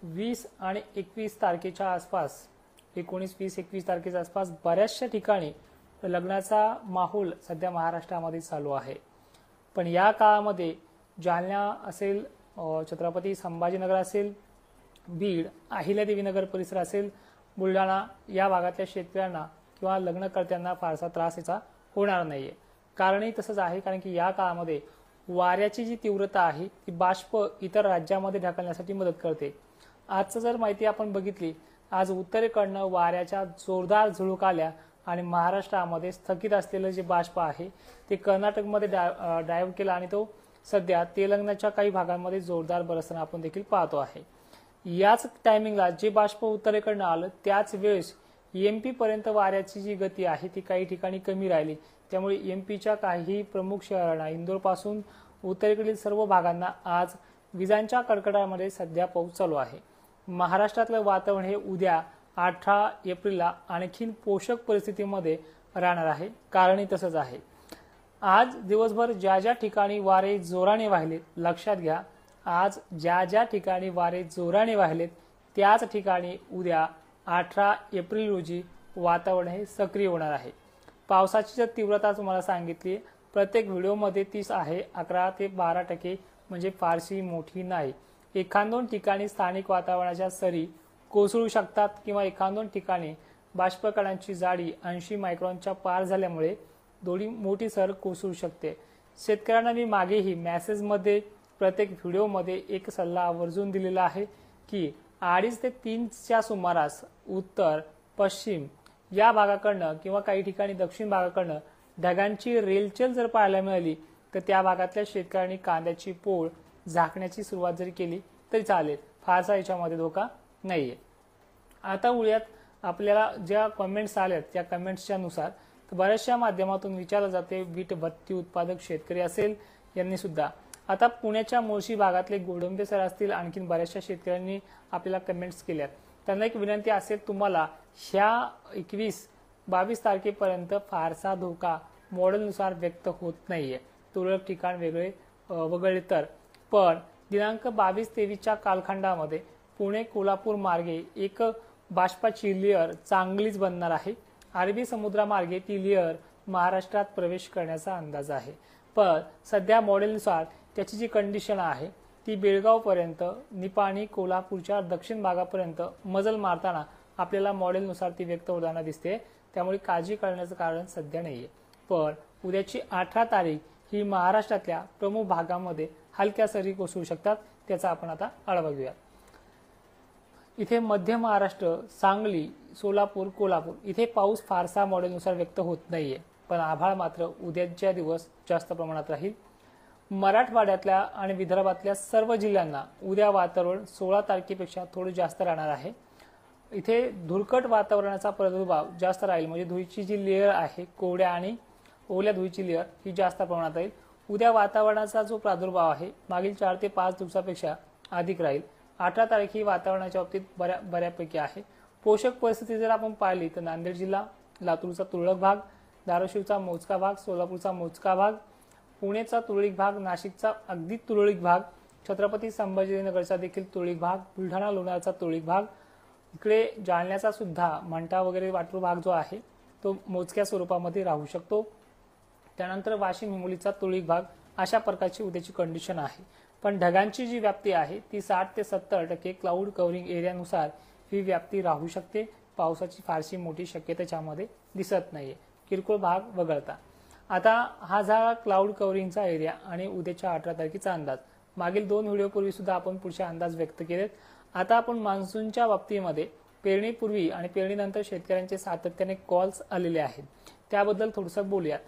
20 आणि 21 तारखेच्या आसपास 19, 20, 21 तारखेच्या आसपास बऱ्याचशा ठिकाणी लग्नाचा माहोल सध्या महाराष्ट्रामध्ये चालू आहे। पण या काळामध्ये जालना असेल, छत्रपती संभाजीनगर असेल, बीड, अहिल्यादेवीनगर परिसर असेल, बुलढाणा या भागातल्या शेतकऱ्यांना किंवा लग्नकर्त्यांना फारसा त्रास याचा होणार नाहीये। कारणही तसंच आहे, कारण की या काळामध्ये वाऱ्याची जी तीव्रता आहे ती बाष्प इतर राज्यामध्ये ढकलण्यासाठी मदत करते। आजचं जर माहिती आपण बघितली, आज उत्तरेकडनं वाऱ्याच्या जोरदार झुळूक आल्या आणि महाराष्ट्रामध्ये स्थगित असलेलं जे बाष्प आहे ते कर्नाटकमध्ये डायव्ह केला आणि तो सध्या तेलंगणाच्या काही भागांमध्ये जोरदार बरसताना आपण देखील पाहतो आहे। याच टायमिंगला जे बाष्प उत्तरेकडनं आलं त्याच वेळेस एमपी पर्यंत वाऱ्याची जी गती आहे ती काही ठिकाणी कमी राहिली। त्यामुळे एमपीच्या काही प्रमुख शहरांना, इंदोर पासून उत्तरेकडील सर्व भागांना आज विजांच्या कडकडाटामध्ये सध्या पाऊस चालू आहे। महाराष्ट्रातलं वातावरण हे उद्या 18 एप्रिलला आणखीन पोषक परिस्थितीमध्ये राहणार आहे। कारणही तसंच आहे। आज दिवसभर ज्या ज्या ठिकाणी वारे जोराने वाहिलेत, लक्षात घ्या, आज ज्या ज्या ठिकाणी वारे जोराने वाहिलेत त्याच ठिकाणी उद्या 18 एप्रिल रोजी वातावरण हे सक्रिय होणार आहे। पावसाची जर तीव्रता तुम्हाला सांगितली, प्रत्येक व्हिडिओमध्ये 30 आहे, 11 ते 12% म्हणजे फारशी मोठी नाही। एखादोन ठिकाणी स्थानिक वातावरणाच्या सरी कोसळू शकतात किंवा एखादोन ठिकाणी बाष्पकणांची जाडी 80 मायक्रॉनच्या पार झाल्यामुळे थोडी मोठी सर कोसळू शकते। शेतकऱ्यांना मी मागेही मेसेजमध्ये, प्रत्येक व्हिडिओमध्ये एक सल्ला आवर्जून दिलेला आहे की 2.5 ते 3च्या सुमारास उत्तर, पश्चिम या भागाकडनं किंवा काही ठिकाणी दक्षिण भागाकडनं ढगांची रेलचेल जर पाहायला मिळाली तर त्या भागातल्या शेतकऱ्यांनी कांद्याची पोळ झाकण्याची सुरुवात जरी केली तरी चालेल, फारसा याच्यामध्ये धोका नाहीये। आता उद्यात आपल्याला ज्या कमेंट्स आल्यात त्या कमेंट्सच्या नुसार बऱ्याचशा माध्यमातून विचारलं जाते, वीट भट्टी उत्पादक शेतकरी असेल यांनी सुद्धा, आता पुण्याच्या मुळशी भागातले गोडंबे सर असतील, आणखीन बऱ्याचशा शेतकऱ्यांनी आपल्याला कमेंट्स केल्यात। त्यांना एक विनंती असेल, तुम्हाला ह्या 21-22 तारखेपर्यंत फारसा धोका मॉडेलनुसार व्यक्त होत नाहीये, तुरळक ठिकाण वेगळे वगळले तर। पण दिनांक 22-23च्या कालखंडामध्ये पुणे कोल्हापूर मार्गे एक बाष्पाची लेअर चांगलीच बनणार आहे। अरबी समुद्रामार्गे ती लेअर महाराष्ट्रात प्रवेश करण्याचा अंदाज आहे। पण सध्या मॉडेलनुसार त्याची जी कंडिशन आहे ती बेळगाव पर्यंत, निपाणी, कोल्हापूरच्या दक्षिण भागापर्यंत मजल मारताना आपल्याला मॉडेलनुसार ती व्यक्त होताना दिसते। त्यामुळे काळजी करण्याचं कारण सध्या नाहीये। पण उद्याची 18 तारीख ही महाराष्ट्रातल्या प्रमुख भागामध्ये हलक्या सरी कोसळू शकतात, त्याचा आपण आता आढावा घेऊया। इथे मध्य महाराष्ट्र, सांगली, सोलापूर, कोल्हापूर इथे पाऊस फारसा मॉडेलनुसार व्यक्त होत नाहीये, पण आभाळ मात्र उद्याच्या दिवस जास्त प्रमाणात राहील। मराठवाड्यातल्या आणि विदर्भातल्या सर्व जिल्ह्यांना उद्या वातावरण 16 तारखेपेक्षा थोडं जास्त राहणार आहे। इथे धुरकट वातावरणाचा प्रादुर्भाव जास्त राहील, म्हणजे धुळीची जी लेअर आहे, कोरड्या आणि ओल्या धुळीची लेअर ही जास्त प्रमाणात राहील। उद्या वातावरणाचा जो प्रादुर्भाव आहे मागील 4 ते 5 दिवसापेक्षा अधिक राहील। 18 तारीख ही वातावरणाच्या बाबतीत बऱ्यापैकी आहे। पोषक परिस्थिती जर आपण पाहिली तर नांदेड जिल्हा, लातूरचा तुरळक भाग, धाराशिवचा मोजका भाग, सोलापूरचा मोजका भाग, पुणेचा तुरळक भाग, नाशिकचा अगदी तुरळक भाग, छत्रपती संभाजीनगरचा देखील तुरळक भाग, बुलढाणा लोणारचा तुरळक भाग, इकडे जालन्याचा सुद्धा मंठा वगैरे वाटरू भाग जो आहे तो मोजक्या स्वरूपामध्ये राहू शकतो। त्यानंतर वाशिम, हिंगोलीचा तुरळक भाग, अशा प्रकारची उद्याची कंडिशन आहे। पण ढगांची जी व्याप्ती आहे ती 60 ते 70% क्लाउड कव्हरिंग एरियानुसार ही व्याप्ती राहू शकते। पावसाची फारशी मोठी शक्यता यामध्ये दिसत नाहीये, किरकोळ भाग वगळता। आता हा झाला क्लाउड कव्हरिंगचा एरिया आणि उद्याच्या 18 तारखेचा अंदाज। मागील 2 व्हिडिओपूर्वी सुद्धा आपण पुढचे अंदाज व्यक्त केलेत। आता आपण मान्सूनच्या बाबतीमध्ये पेरणीपूर्वी आणि पेरणीनंतर शेतकऱ्यांचे सातत्याने कॉल्स आलेले आहेत, त्याबद्दल थोडंसं बोलूया।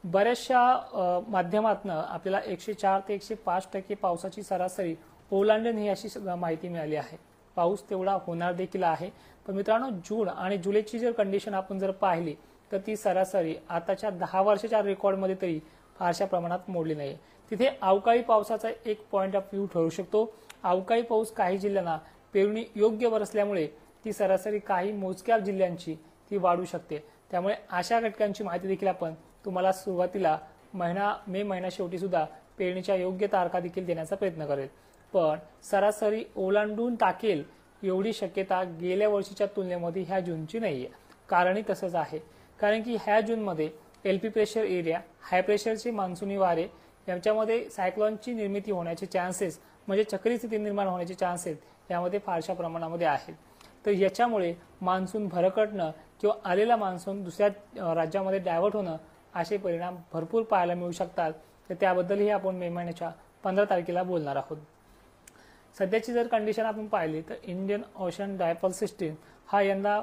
बऱ्याचशा माध्यमातून आपल्याला 104 ते 105% पावसाची सरासरी ओलांडण ही अशी माहिती मिळाली आहे। पाऊस तेवढा होणार देखील आहे। पण मित्रांनो, जून आणि जुलैची जर कंडिशन आपण जर पाहिली तर ती सरासरी आताच्या 10 वर्षाच्या रेकॉर्डमध्ये तरी फारशा प्रमाणात मोडली नाही। तिथे अवकाळी पावसाचा एक पॉइंट ऑफ व्ह्यू ठरू शकतो। अवकाळी पाऊस काही जिल्ह्यांना पेरणी योग्य बरसल्यामुळे ती सरासरी काही मोजक्या जिल्ह्यांची ती वाढू शकते। त्यामुळे अशा घटकांची माहिती देखील आपण तुम्हाला सुरुवातीला मे महिना शेवटी सुद्धा पेरणीच्या योग्य तारखा देखील देण्याचा प्रयत्न करेल। पण सरासरी ओलांडून टाकेल एवढी शक्यता गेल्या वर्षीच्या तुलनेमध्ये ह्या जूनची नाहीये. कारणही तसंच आहे, कारण की ह्या जूनमध्ये एलपी प्रेशर एरिया, हाय प्रेशरचे मान्सूनी वारे यांच्यामध्ये सायक्लॉनची निर्मिती होण्याचे चान्सेस म्हणजे चक्री स्थिती निर्माण होण्याचे चान्सेस यामध्ये फारशा प्रमाणामध्ये आहेत. तर याच्यामुळे मान्सून भरकटणं किंवा आलेला मान्सून दुसऱ्या राज्यामध्ये डायव्हर्ट होणं असे परिणाम भरपूर पाहायला मिळू शकतात. तर त्याबद्दलही आपण मे महिन्याच्या 15 तारखेला बोलणार आहोत. सध्याची जर कंडिशन आपण पाहिली तर इंडियन ओशन डायपोल सिस्टीम हा यंदा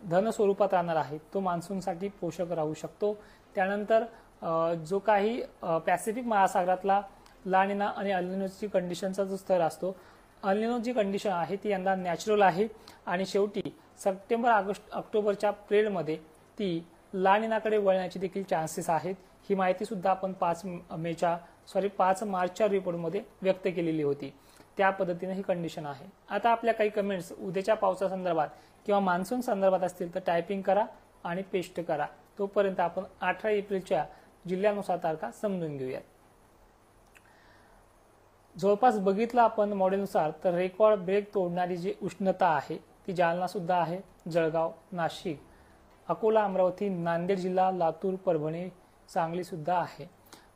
धन स्वरूपात राहणार आहे. तो मान्सूनसाठी पोषक राहू शकतो. त्यानंतर जो काही पॅसिफिक महासागरातला ला निना आणि अल निनोची कंडिशनचा जो स्तर असतो, अल निनो जी कंडिशन आहे ती यंदा नॅचरल आहे आणि शेवटी सप्टेंबर ऑक्टोबरच्या पिरियडमध्ये ती ला निनाकडे वळण्याची देखील चान्सेस आहेत. ही माहिती सुद्धा आपण 5 मार्चच्या रिपोर्टमध्ये व्यक्त केलेली होती. त्या पद्धतीने ही कंडिशन आहे. आता आपल्या काही कमेंट्स उद्याच्या पावसासंदर्भात किंवा मान्सून संदर्भात असतील तर टायपिंग करा आणि पेस्ट करा. तोपर्यंत आपण 18 एप्रिलच्या जिल्ह्यानुसार तारखा समजून घेऊयात. जवळपास बघितलं आपण मॉडेलनुसार तर रेकॉर्ड ब्रेक तोडणारी जी उष्णता आहे ती जालना सुद्धा आहे, जळगाव, नाशिक, अकोला, अमरावती, नांदेड जिल्हा, लातूर, परभणी, सांगली सुद्धा आहे.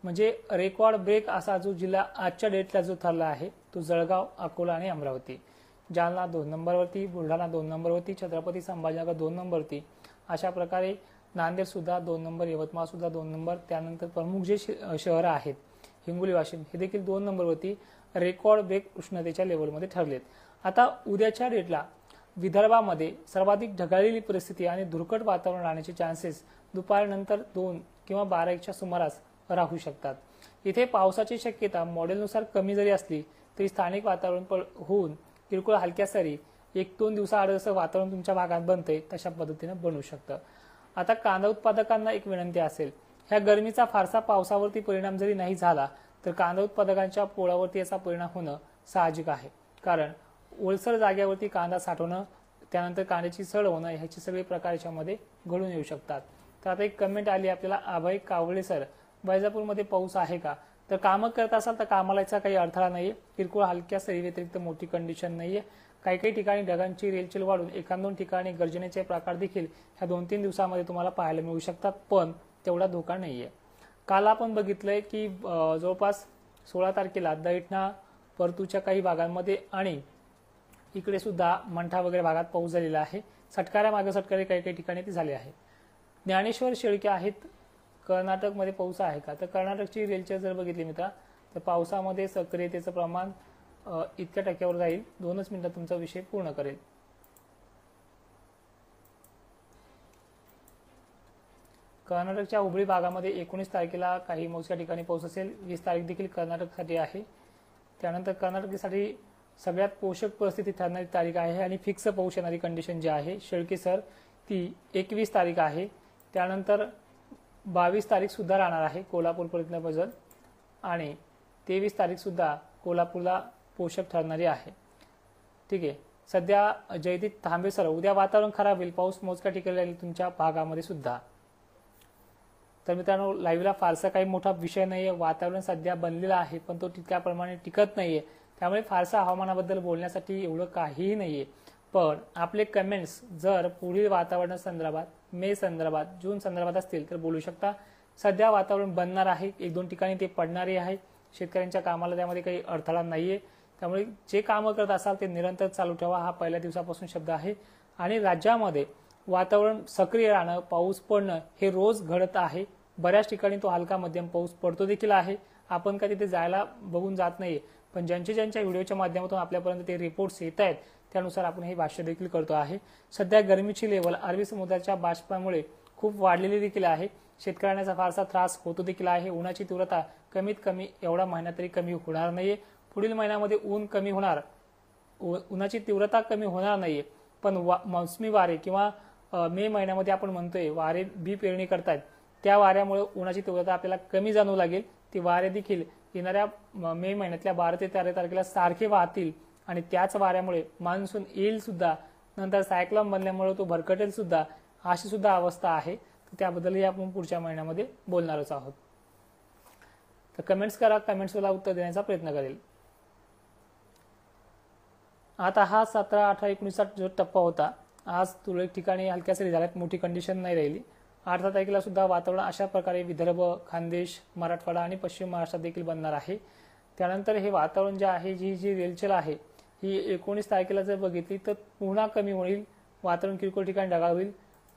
म्हणजे रेकॉर्ड ब्रेक असा जो जिल्हा आजच्या डेटला जो ठरला आहे तो जळगाव, अकोला आणि अमरावती. जालना 2 नंबरवरती, बुलढाणा 2 नंबरवरती, छत्रपती संभाजीनगर 2 नंबरवरती, अशा प्रकारे नांदेड सुद्धा 2 नंबर, यवतमाळ सुद्धा 2 नंबर. त्यानंतर प्रमुख जे शहरं आहेत हिंगोली, वाशिम हे देखील 2 नंबरवरती रेकॉर्ड ब्रेक उष्णतेच्या लेवलमध्ये ठरलेत. आता उद्याच्या डेटला विदर्भामध्ये सर्वाधिक ढगाळलेली परिस्थिती आणि धुरकट वातावरण राहण्याचे चान्सेस दुपारनंतर 2 किंवा 12:00च्या सुमारास राहू शकतात. इथे पावसाची शक्यता मॉडेलनुसार कमी जरी असली तरी स्थानिक वातावरण होऊन किरकोळ हलक्या सरी 1-2 दिवसाआड जसं वातावरण तुमच्या भागात बनते तशा पद्धतीने बनू शकतं. आता कांदा उत्पादकांना एक विनंती असेल, ह्या गरमीचा फारसा पावसावरती परिणाम जरी नाही झाला तर कांदा उत्पादकांच्या पोळावरती याचा परिणाम होणं साहजिक आहे. कारण ओलसर जाग्यावरती कांदा साठवणं, त्यानंतर कांद्याची सड होणं ह्याचे सगळे प्रकार याच्यामध्ये घडून येऊ शकतात. तर आता एक कमेंट आली आपल्याला, अभय कावळे सर, वैजापूरमध्ये पाऊस आहे का? तर कामं करत असाल तर कामाला याचा काही अडथळा नाहीये. किरकोळ हलक्या सरी व्यतिरिक्त मोठी कंडिशन नाहीये. काही काही ठिकाणी ढगांची रेलचेल वाढून 1-2 ठिकाणी गर्जनेचे प्रकार देखील ह्या 2-3 दिवसामध्ये तुम्हाला पाहायला मिळू शकतात, पण तेवढा धोका नाहीये. काल आपण बघितलंय की जवळपास 16 तारखेला दैठणा, परतूरच्या काही भागांमध्ये आणि इकडे सुद्धा मंठा वगैरे भागात पाऊस झालेला आहे. सटकाऱ्या मागे सटकारे काही काही ठिकाणी ते झाले आहेत. ज्ञानेश्वर शेळके आहेत, कर्नाटकमध्ये पाऊस आहे का? तर कर्नाटकची रेलचेल जर बघितली मित्रा तर पावसामध्ये सक्रियतेचं प्रमाण इतक्या टक्क्यावर जाईल. 2च मिनिटात तुमचा विषय पूर्ण करेल. कर्नाटकच्या हुबळी भागामध्ये 19 तारखेला काही मोजक्या ठिकाणी पाऊस असेल. 20 तारीख देखील कर्नाटकसाठी आहे. त्यानंतर कर्नाटकसाठी सगळ्यात पोषक परिस्थिती ठरणारी तारीख आहे आणि फिक्स पाऊस येणारी कंडिशन जी आहे शेळके सर ती 21 तारीख आहे. त्यानंतर 22 तारीख सुद्धा राहणार आहे कोल्हापूरपर्यंत बदल आणि 23 तारीख सुद्धा कोल्हापूरला पोषक ठरणारी आहे. ठीक आहे. सध्या जयदीप तांबे सर, उद्या वातावरण खराब होईल, पाऊस मोजक्या ठिकाणी राहील तुमच्या भागामध्ये सुद्धा. तर मित्रांनो लाईव्हला फारसा काही मोठा विषय नाहीये. वातावरण सध्या बनलेला आहे पण तो तितक्या प्रमाणे टिकत नाहीये, त्यामुळे फारसा हवामानाबद्दल बोलण्यासाठी एवढं काहीही नाहीये. पण आपले कमेंट्स जर पुढील वातावरण संदर्भात, मे संदर्भात, जून संदर्भात असतील तर बोलू शकता. सध्या वातावरण बनणार आहे, 1-2 ठिकाणी ते पडणारे आहे. शेतकऱ्यांच्या कामाला त्यामध्ये काही अडथळा नाहीये. त्यामुळे जे कामं करत असाल ते निरंतर चालू ठेवा, हा पहिल्या दिवसापासून शब्द आहे. आणि राज्यामध्ये वातावरण सक्रिय राहणं, पाऊस पडणं हे रोज घडत आहे. बऱ्याच ठिकाणी तो हलका मध्यम पाऊस पडतो देखील आहे. आपण काय तिथे जायला बघून जात नाहीये, पण ज्यांच्या व्हिडिओच्या माध्यमातून आपल्यापर्यंत ते रिपोर्ट्स येत आहेत त्यानुसार आपण हे भाष्य देखील करतो आहे. सध्या गरमीची लेवल अरबी समुद्राच्या बाष्पामुळे खूप वाढलेली देखील आहे. शेतकऱ्यांचा फारसा त्रास होतो देखील आहे. उन्हाची तीव्रता कमीत कमी एवढा महिना तरी कमी होणार नाहीये. पुढील महिन्यामध्ये ऊन कमी होणार, उन्हाची तीव्रता कमी होणार नाहीये. पण मोसमी वारे किंवा मे महिन्यामध्ये आपण म्हणतोय वारे बी पेरणी करतायत, त्या वाऱ्यामुळे उन्हाची तीव्रता आपल्याला कमी जाणवू लागेल. ती वारे देखील येणाऱ्या मे महिन्यातल्या 12 ते 13 तारखेला सारखे वाहतील आणि त्याच वाऱ्यामुळे मान्सून येईल सुद्धा. नंतर सायक्लोन बनल्यामुळे तो भरकटेल सुद्धा, अशी सुद्धा अवस्था आहे. तर त्याबद्दलही आपण पुढच्या महिन्यामध्ये बोलणारच आहोत. तर कमेंट्स करा, कमेंट्सला उत्तर देण्याचा प्रयत्न करेल. आता हा 17, 18, 19 जो टप्पा होता, आज तुरळक ठिकाणी हलक्या सरी झाल्यात, मोठी कंडिशन नाही राहिली. 8 तारखेला सुद्धा वातावरण अशा प्रकारे विदर्भ, खानदेश, मराठवाडा आणि पश्चिम महाराष्ट्रात देखील बनणार आहे. त्यानंतर हे वातावरण जे आहे, जी रेलचेल आहे ही 19 तारखेला जर बघितली तर पुन्हा कमी होईल, वातावरण किरकोळ ठिकाणी ढगाळ होईल.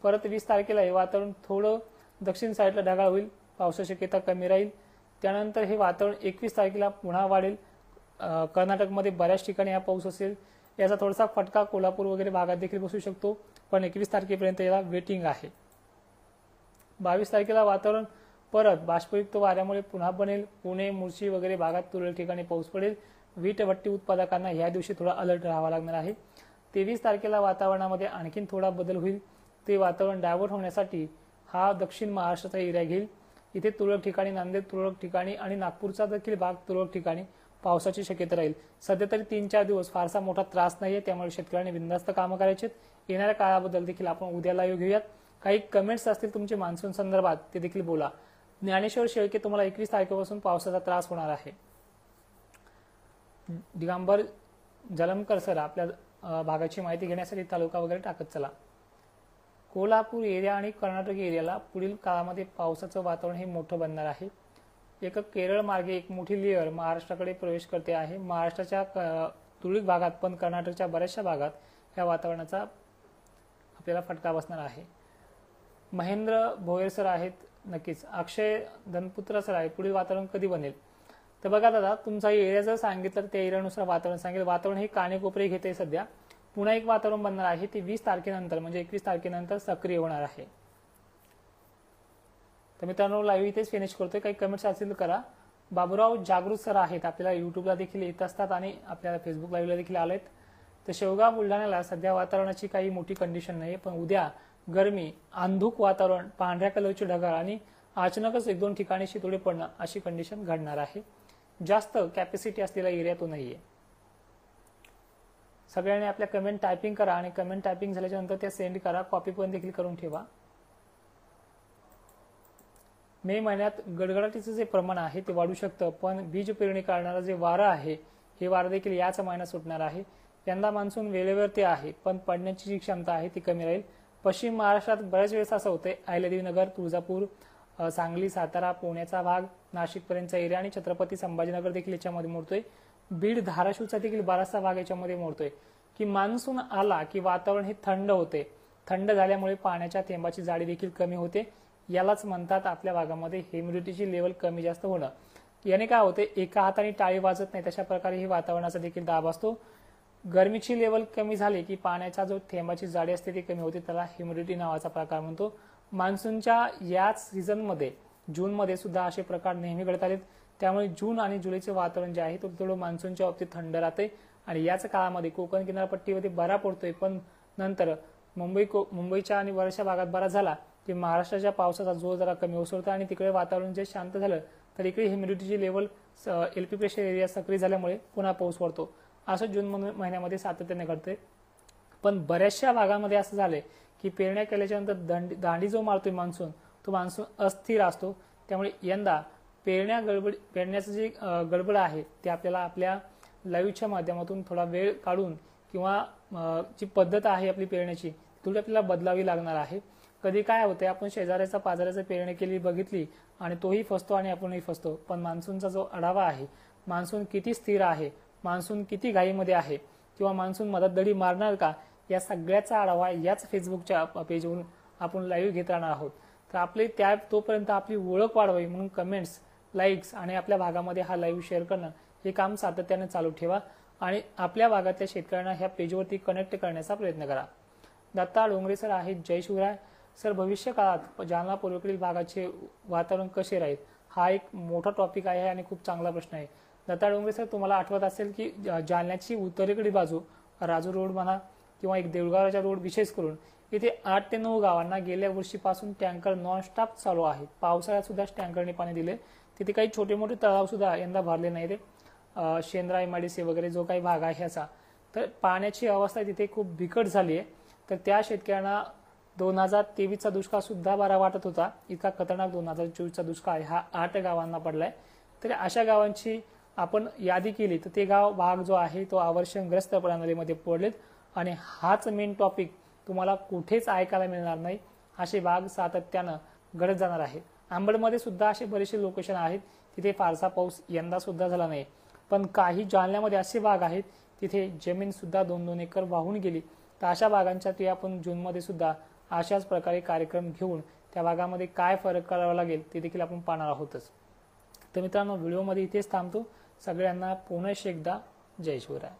परत 20 तारखेला हे वातावरण थोडं दक्षिण साईडला ढगाळ होईल, पावसाची शक्यता कमी राहील. त्यानंतर हे वातावरण 21 तारखेला पुन्हा वाढेल. कर्नाटकमध्ये बऱ्याच ठिकाणी हा पाऊस असेल. याचा थोडासा फटका कोल्हापूर वगैरे भागात देखील बसू शकतो, पण 21 तारखेपर्यंत याला वेटिंग आहे. 22 तारखेला वातावरण परत बाष्पयुक्त वाऱ्यामुळे पुन्हा बनेल. पुणे, मुर्शी वगैरे भागात तुरळक ठिकाणी पाऊस पडेल. वीट भट्टी उत्पादकांना या दिवशी थोडा अलर्ट राहावा लागणार आहे. 23 तारखेला वातावरणामध्ये आणखीन थोडा बदल होईल. ते वातावरण डायव्हर्ट होण्यासाठी हा दक्षिण महाराष्ट्राचा एरिया घेईल. इथे तुरळक ठिकाणी, नांदेड तुरळक ठिकाणी आणि नागपूरचा देखील भाग तुरळक ठिकाणी पावसाची शक्यता राहील. सध्या तरी 3-4 दिवस फारसा मोठा त्रास नाहीये, त्यामुळे शेतकऱ्यांनी बिनधास्त कामं करायची. येणाऱ्या काळाबद्दल देखील आपण उद्या लाईव्ह घेऊयात. काही कमेंट्स असतील तुमचे मान्सून संदर्भात ते देखील बोला. ज्ञानेश्वर शेळके, तुम्हाला 21 तारखेपासून पावसाचा त्रास होणार आहे. दिगंबर जलमकर सर, आपल्या भागाची माहिती घेण्यासाठी तालुका वगैरे टाकत चला. कोल्हापूर एरिया आणि कर्नाटक एरियाला पुढील काळामध्ये पावसाचं वातावरण हे मोठं बनणार आहे. एक केरळ मार्गे एक मोठी लेअर महाराष्ट्राकडे प्रवेश करते आहे. महाराष्ट्राच्या तुरळक भागात पण कर्नाटकच्या बऱ्याचशा भागात या वातावरणाचा आपल्याला फटका बसणार आहे. महेंद्र भोयर सर आहेत, नक्कीच. अक्षय धनपुत्र सर आहे, पुढील वातावरण कधी बनेल? तर बघा दादा, तुमचा एरिया जर सांगितलं तर त्या एरियानुसार वातावरण सांगेल. वातावरण हे कानेकोपरे घेते सध्या. पुन्हा एक वातावरण बनणार आहे, ते 20 तारखेनंतर म्हणजे 21 तारखेनंतर सक्रिय होणार आहे. तर मित्रांनो, लाईव्ह इथेच फिनिश करतोय. काही कमेंट्स असतील तर करा. बाबूराव जागृत सर आहेत, आपल्याला युट्यूबला देखील येत असतात आणि आपल्याला फेसबुक लाईव्हला देखील आलेत. तर शेवगाव बुलढाण्याला सध्या वातावरणाची काही मोठी कंडिशन नाही, पण उद्या गरमी, अंधुक वातावरण, पांढऱ्या कलरची ढगाळ आणि अचानकच 1-2 ठिकाणी शितोडे पडणं अशी कंडिशन घडणार आहे. जास्त कॅपॅसिटी असलेला एरिया तो नाहीये. सगळ्यांनी आपल्या कमेंट टायपिंग करा आणि कमेंट टायपिंग झाल्याच्या नंतर त्या सेंड करा. कॉपी पण देखील करून ठेवा. मे महिन्यात गडगडाटीचं जे प्रमाण आहे ते वाढू शकतं, पण बीज पेरणी करणारं जे वारं आहे हे वारं देखील याच महिन्यात सुटणार आहे. यंदा मान्सून वेळेवर ते आहे, पण पडण्याची जी क्षमता आहे ती कमी राहील. पश्चिम महाराष्ट्रात बऱ्याच वेळेस असं होतंय, अहिल्यादेवीनगर, तुळजापूर, सांगली, सातारा, पुण्याचा भाग, नाशिकपर्यंतचा एरिया आणि छत्रपती संभाजीनगर देखील याच्यामध्ये मोडतोय. बीड, धाराशिवचा देखील बराचसा भाग याच्यामध्ये मोडतोय की मान्सून आला की वातावरण हे थंड होते. थंड झाल्यामुळे पाण्याच्या थेंबाची जाडी देखील कमी होते. यालाच म्हणतात आपल्या भागामध्ये ह्युमिडिटीची लेवल कमी जास्त होणं. याने काय होते, एका हाताने टाळी वाजत नाही तशा प्रकारे ही वातावरणाचा देखील दाब असतो. गरमीची लेवल कमी झाली की पाण्याचा जो थेंबाची जाडी असते ती कमी होते, त्याला ह्युमिडिटी नावाचा प्रकार म्हणतो. मान्सूनच्या याच सीझनमध्ये जूनमध्ये सुद्धा असे प्रकार नेहमी घडत आलेत. त्यामुळे जून आणि जुलैचे वातावरण जे आहे तो थोडं मान्सूनच्या बाबतीत थंड राहते आणि याच काळामध्ये कोकण किनारपट्टीमध्ये बरा पडतोय, पण नंतर मुंबईच्या आणि बऱ्याचशा भागात बरा झाला की महाराष्ट्राच्या पावसाचा जोर जरा कमी ओसरतो आणि तिकडे वातावरण जे शांत झालं तर इकडे ह्युमिडिटीची लेवल एलपी प्रेशर एरिया सक्रिय झाल्यामुळे पुन्हा पाऊस पडतो. असं जून महिन्यामध्ये सातत्याने घडतंय. पण बऱ्याचशा भागांमध्ये असं झालंय की पेरण्या केल्याच्या नंतर दांडी जो मारतोय मान्सून, तो मान्सून अस्थिर असतो. त्यामुळे यंदा पेरण्याचं जे गडबड आहे ते आपल्याला आपल्या लाईव्हच्या माध्यमातून थोडा वेळ काढून किंवा जी पद्धत आहे आपली पेरण्याची थोडी आपल्याला बदलावी लागणार आहे. कधी काय होते, आपण शेजाऱ्याचा पाजाऱ्याचा पेरणी केली बघितली आणि तोही फसतो आणि आपणही फसतो. पण मान्सूनचा जो आढावा आहे, मान्सून किती स्थिर आहे, मान्सून किती घाईमध्ये आहे किंवा मान्सून मदत दडी मारणार का, या सगळ्याचा आढावा याच फेसबुकच्या पेजवरून आपण लाईव्ह घेत राहणार आहोत. तर आपली तोपर्यंत आपली ओळख वाढवावी म्हणून कमेंट्स, लाईक्स आणि आपल्या भागामध्ये हा लाईव्ह शेअर करणं हे काम सातत्याने चालू ठेवा आणि आपल्या भागातल्या शेतकऱ्यांना ह्या पेजवरती कनेक्ट करण्याचा प्रयत्न करा. दत्ता डोंगरे सर आहेत, जय शिवराय सर. भविष्य काळात जालना पूर्वेकडील भागाचे वातावरण कसे राहील, हा एक मोठा टॉपिक आहे आणि खूप चांगला प्रश्न आहे. दत्ता डोंगरे सर, तुम्हाला आठवत असेल की जालन्याची उत्तरेकडील बाजू राजूर रोड म्हणा किंवा एक देऊळगावच्या रोड विशेष करून इथे 8 ते 9 गावांना गेल्या वर्षीपासून टँकर नॉनस्टॉप चालू आहे. पावसाळ्यात सुद्धा टँकरने पाणी दिले. तिथे काही छोटे मोठे तलाव सुद्धा यंदा भरले नाही. ते शेंद्रा, एमआयडीसी वगैरे जो काही भाग आहे ह्याचा, तर पाण्याची अवस्था तिथे खूप बिकट झाली आहे. तर त्या शेतकऱ्यांना 2023चा दुष्काळ सुद्धा बरा वाटत होता. इतका खतरनाक 2024चा दुष्काळ हा 8 गावांना पडलाय. तर अशा गावांची आपण यादी केली तर ते भाग जो आहे तो आवर्षणग्रस्त प्रणालीमध्ये पडलेत आणि हाच मेन टॉपिक तुम्हाला कुठेच ऐकायला मिळणार नाही. असे भाग सातत्यानं घडत जाणार आहेत. अंबडमध्ये सुद्धा असे बरेचसे लोकेशन आहेत तिथे फारसा पाऊस यंदा सुद्धा झाला नाही, पण काही जालन्यामध्ये असे भाग आहेत तिथे जमीन सुद्धा 2-2 एकर वाहून गेली. तर अशा भागांसाठी आपण जूनमध्ये सुद्धा अशाच प्रकारे कार्यक्रम घेऊन त्या भागामध्ये काय फरक करावा लागेल ते देखील आपण पाहणार आहोतच. तर मित्रांनो, व्हिडिओमध्ये इथेच थांबतो. सगळ्यांना पुन्हा एकदा जय शिवराय.